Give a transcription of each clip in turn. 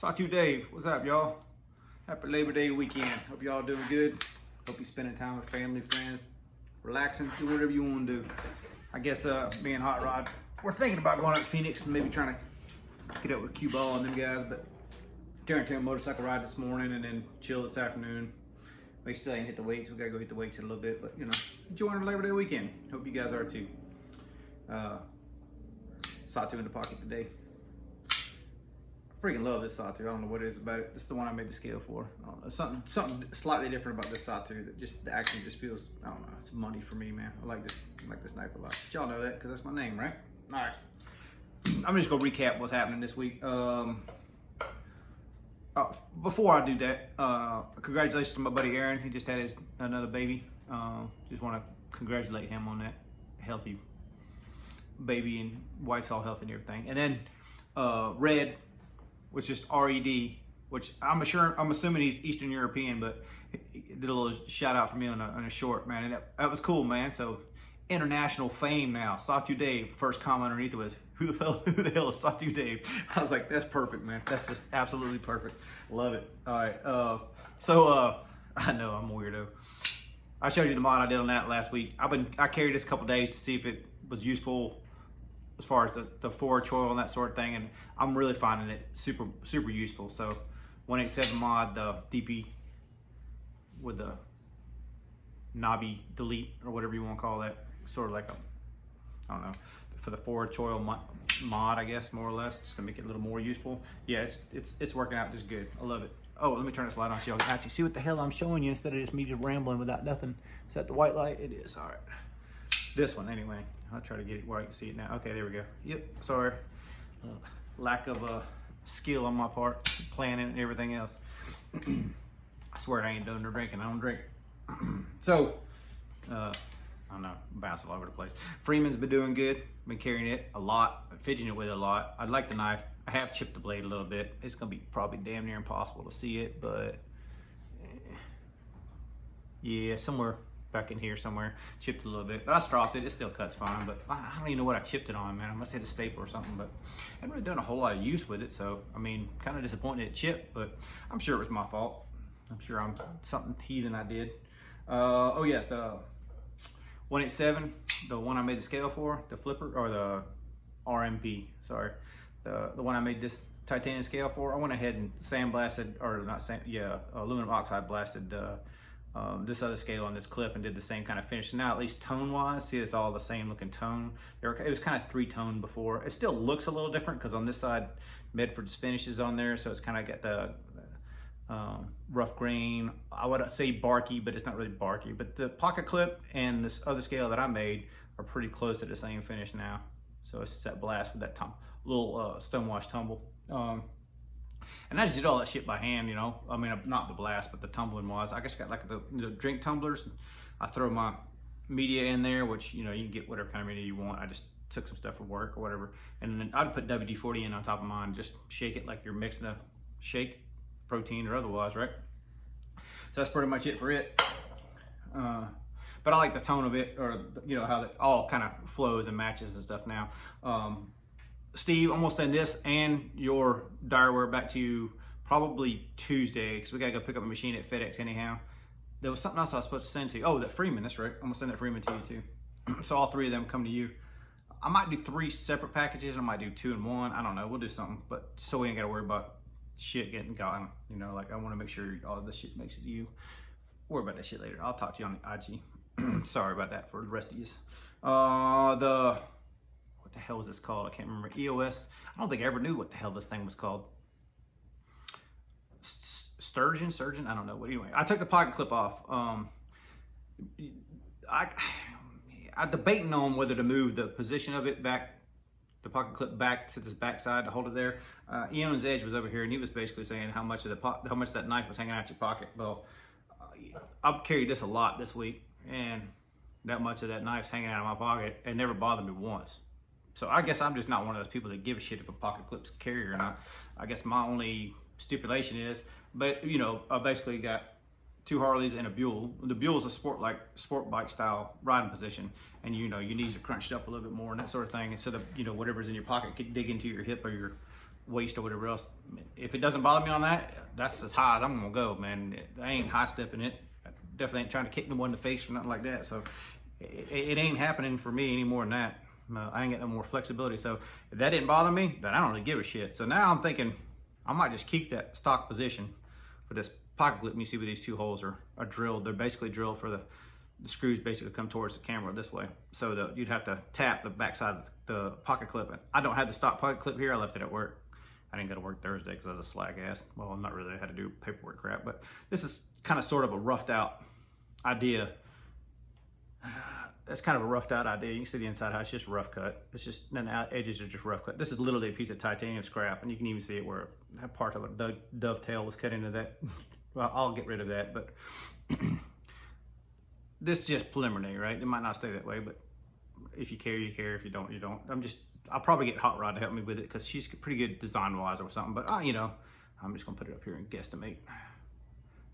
Sawtooth Dave, what's up, y'all? Happy Labor Day weekend. Hope y'all doing good. Hope you're spending time with family, friends, relaxing, do whatever you want to do. I guess me and Hot Rod, we're thinking about going up to Phoenix and maybe trying to get up with Cue Ball and them guys, but turn a motorcycle ride this morning and then chill this afternoon. We still ain't hit the weights. We gotta go hit the weights in a little bit, but you know, enjoying our Labor Day weekend. Hope you guys are too. Sawtooth in the pocket today. I freaking love this Sawtooth. I don't know what it is about it. This is the one I made the scale for. I don't know. Something slightly different about this Sawtooth. That just the action just feels, I don't know, it's money for me, man. I like this knife a lot. But y'all know that because that's my name, right? All right. I'm just gonna recap what's happening this week. Before I do that, congratulations to my buddy Aaron. He just had another baby. Just want to congratulate him on that healthy baby, and wife's all healthy and everything. And then Red, which is RED, which I'm assuming he's Eastern European, but he did a little shout out for me on a short, man, and that was cool, man. So international fame now. Sawtooth Dave. First comment underneath it was, who the hell is Sawtooth Dave? I was like, that's perfect, man. That's just absolutely perfect. Love it. All right. I know I'm a weirdo. I showed you the mod I did on that last week. I carried this a couple days to see if it was useful as far as the forward choil and that sort of thing, and I'm really finding it super useful. So 187 mod, the DP with the knobby delete or whatever you want to call that, sort of like I don't know, for the forward choil mod, I guess, more or less, just to make it a little more useful. Yeah, it's working out just good. I love it. Oh, let me turn this light on so y'all can actually see what the hell I'm showing you instead of just me just rambling without nothing. Is that the white light? It is. All right. This one, anyway. I'll try to get it where I can see it now. Okay, there we go. Yep, sorry. Lack of skill on my part, planning and everything else. I swear I ain't doing no drinking. I don't drink. So, I don't know, bouncing all over the place. Freeman's been doing good. Been carrying it a lot, fidgeting with it a lot. I like the knife. I have chipped the blade a little bit. It's gonna be probably damn near impossible to see it, but yeah, somewhere back in here somewhere, chipped a little bit, but I stropped it. It still cuts fine, but I don't even know what I chipped it on, man. I must have hit a staple or something, but I haven't really done a whole lot of use with it, so I mean, kind of disappointed it chipped, but I'm sure it was my fault. I'm sure I'm something heathen I did. Oh yeah, the 187, the one I made the scale for, the flipper, or the RMP, sorry. The one I made this titanium scale for, I went ahead and sandblasted, or not sand, yeah, aluminum oxide blasted this other scale on this clip and did the same kind of finish. So now at least tone-wise, see, it's all the same looking tone. It was kind of three-tone before. It still looks a little different because on this side, Medford's finish is on there, so it's kind of got the rough grain. I would say barky, but it's not really barky. But the pocket clip and this other scale that I made are pretty close to the same finish now. So it's just that blast with that little stonewash tumble. And I just did all that shit by hand, you know. I mean, not the blast, but the tumbling was. I just got like the drink tumblers. I throw my media in there, which, you know, you can get whatever kind of media you want. I just took some stuff from work or whatever. And then I'd put WD-40 in on top of mine, just shake it like you're mixing a shake, protein or otherwise, right? So that's pretty much it for it. But I like the tone of it, or, you know, how it all kind of flows and matches and stuff now. Steve, I'm gonna send this and your direware back to you probably Tuesday, because we gotta go pick up a machine at FedEx anyhow. There was something else I was supposed to send to you. Oh, that Freeman, that's right. I'm gonna send that Freeman to you too. So all three of them come to you. I might do 3 separate packages, or I might do 2 in 1. I don't know, we'll do something, but so we ain't gotta worry about shit getting gotten. You know, like I wanna make sure all this shit makes it to you. Worry about that shit later. I'll talk to you on the IG. Sorry about that for the rest of you. What the hell is this called? I can't remember. EOS. I don't think I ever knew what the hell this thing was called. Surgeon? I don't know. Anyway, I took the pocket clip off. I debating on whether to move the position of it back, the pocket clip back to this back side to hold it there. Ian's Edge was over here, and he was basically saying how much that knife was hanging out your pocket. Well, I've carried this a lot this week, and that much of that knife's hanging out of my pocket. It never bothered me once. So I guess I'm just not one of those people that give a shit if a pocket clip's carry or not. I guess my only stipulation is, but you know, I basically got 2 Harleys and a Buell. The Buell's a sport bike style riding position, and you know, your knees are crunched up a little bit more and that sort of thing. And so that, you know, whatever's in your pocket could dig into your hip or your waist or whatever else. If it doesn't bother me on that, that's as high as I'm gonna go, man. I ain't high stepping it. I definitely ain't trying to kick no one in the face or nothing like that. So it ain't happening for me any more than that. I ain't got no more flexibility. So if that didn't bother me, then I don't really give a shit. So now I'm thinking I might just keep that stock position for this pocket clip. And you see where these two holes are drilled. They're basically drilled for the screws basically come towards the camera this way. So you'd have to tap the backside of the pocket clip. I don't have the stock pocket clip here. I left it at work. I didn't go to work Thursday because I was a slack ass. Well, not really. I had to do paperwork crap. But this is kind of sort of a roughed out idea. That's kind of a roughed out idea. You can see the inside how it's just rough cut. It's just, then the edges are just rough cut. This is literally a piece of titanium scrap, and you can even see it where that part of a dovetail was cut into that. Well, I'll get rid of that, but this is just preliminary, right? It might not stay that way, but if you care, you care. If you don't, you don't. I'll probably get Hot Rod to help me with it because she's pretty good design-wise or something, but you know, I'm just gonna put it up here and guesstimate.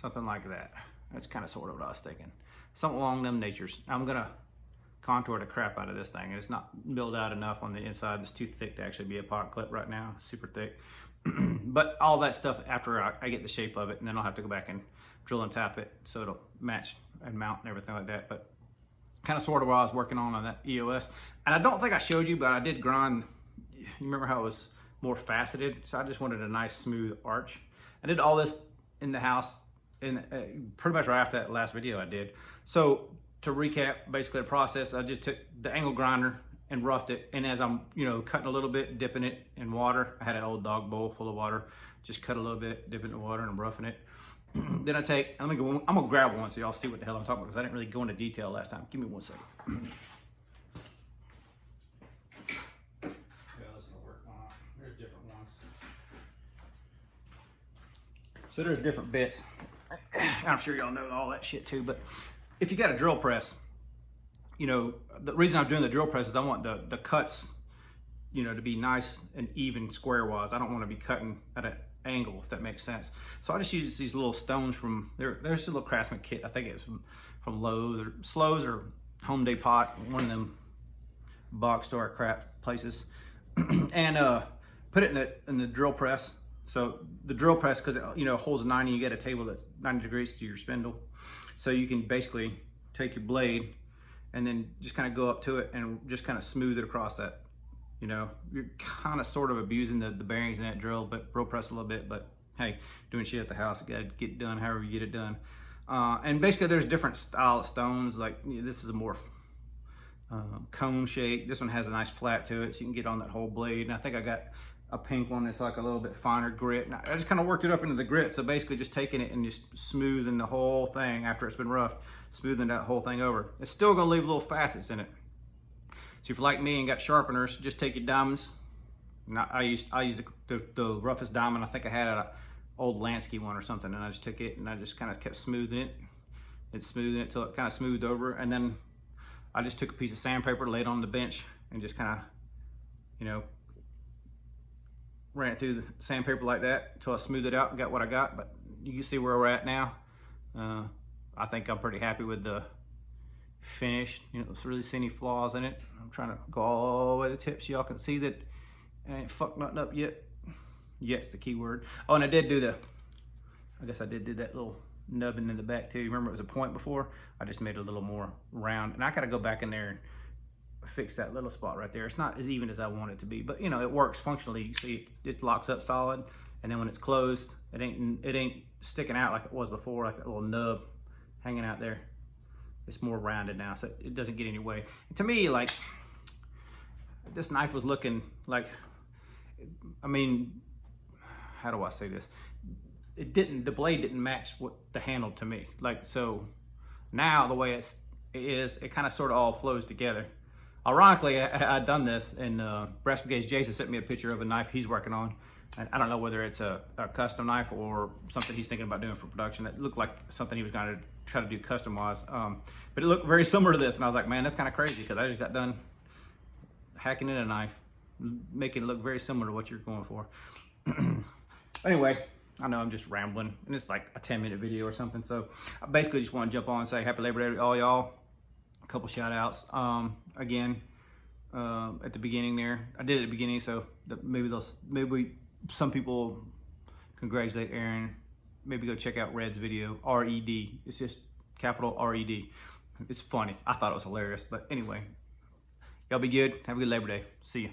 Something like that. That's kind of sort of what I was thinking. Something along them natures. I'm gonna contour the crap out of this thing, and it's not milled out enough on the inside. It's too thick to actually be a pocket clip right now. It's super thick. But all that stuff after I get the shape of it, and then I'll have to go back and drill and tap it so it'll match and mount and everything like that. But kind of sort of what I was working on that EOS. And I don't think I showed you, but I did grind. You remember how it was more faceted? So I just wanted a nice smooth arch. I did all this in the house pretty much right after that last video I did. So to recap basically the process, I just took the angle grinder and roughed it, and as I'm cutting a little bit, dipping it in water. I had an old dog bowl full of water, just cut a little bit, dip it in the water, and I'm roughing it. Then I'm gonna grab one so y'all see what the hell I'm talking about, because I didn't really go into detail last time. Give me 1 second. Yeah, this will work. There's different ones. So there's different bits. I'm sure y'all know all that shit too, but if you got a drill press, the reason I'm doing the drill press is I want the cuts, to be nice and even square wise. I don't want to be cutting at an angle, if that makes sense. So I just use these little stones from there's a little Craftsman kit. I think it's from Lowe's or Home Depot, one of them box store crap places, and put it in the drill press. So the drill press, because it holds 90, you get a table that's 90 degrees to your spindle, so you can basically take your blade and then just kind of go up to it and just kind of smooth it across that. You're kind of sort of abusing the bearings in that drill press a little bit, but hey, doing shit at the house, you gotta get it done however you get it done. And basically there's different style of stones. Like this is a more cone shape. This one has a nice flat to it, so you can get on that whole blade. And I think I got a pink one that's like a little bit finer grit. And I just kind of worked it up into the grit. So basically just taking it and just smoothing the whole thing after it's been roughed, smoothing that whole thing over. It's still gonna leave little facets in it. So if you're like me and got sharpeners, just take your diamonds. I used the roughest diamond I think I had at an old Lansky one or something, and I just took it and I just kind of kept smoothing it till it kind of smoothed over. And then I just took a piece of sandpaper, laid it on the bench, and just kind of, ran it through the sandpaper like that until I smoothed it out and got what I got. But you can see where we're at now. I think I'm pretty happy with the finish. Don't really see any flaws in it. I'm trying to go all the way to the tip so y'all can see that I ain't fucked nothing up yet. Yet's the key word. Oh, and I did do that little nubbing in the back too. Remember it was a point before? I just made it a little more round, and I gotta go back in there and fix that little spot right there. It's not as even as I want it to be, but it works functionally. You see it locks up solid, and then when it's closed, it ain't sticking out like it was before, like that little nub hanging out there. It's more rounded now, so it doesn't get any way. And to me, like, this knife was looking like, how do I say this? The blade didn't match what the handle to me. Like, so now the way it kind of sort of all flows together. Ironically, I'd done this, and Brass Brigade's Jason sent me a picture of a knife he's working on. And I don't know whether it's a custom knife or something he's thinking about doing for production. It looked like something he was going to try to do custom-wise. But it looked very similar to this, and I was like, man, that's kind of crazy, because I just got done hacking in a knife, making it look very similar to what you're going for. Anyway, I know I'm just rambling, and it's like a 10-minute video or something. So I basically just want to jump on and say Happy Labor Day to all y'all. A couple shout-outs. Again, at the beginning there, I did it at the beginning, so maybe some people congratulate Aaron. Maybe go check out Red's video, R-E-D. It's just capital R-E-D. It's funny. I thought it was hilarious. But anyway, y'all be good. Have a good Labor Day. See ya.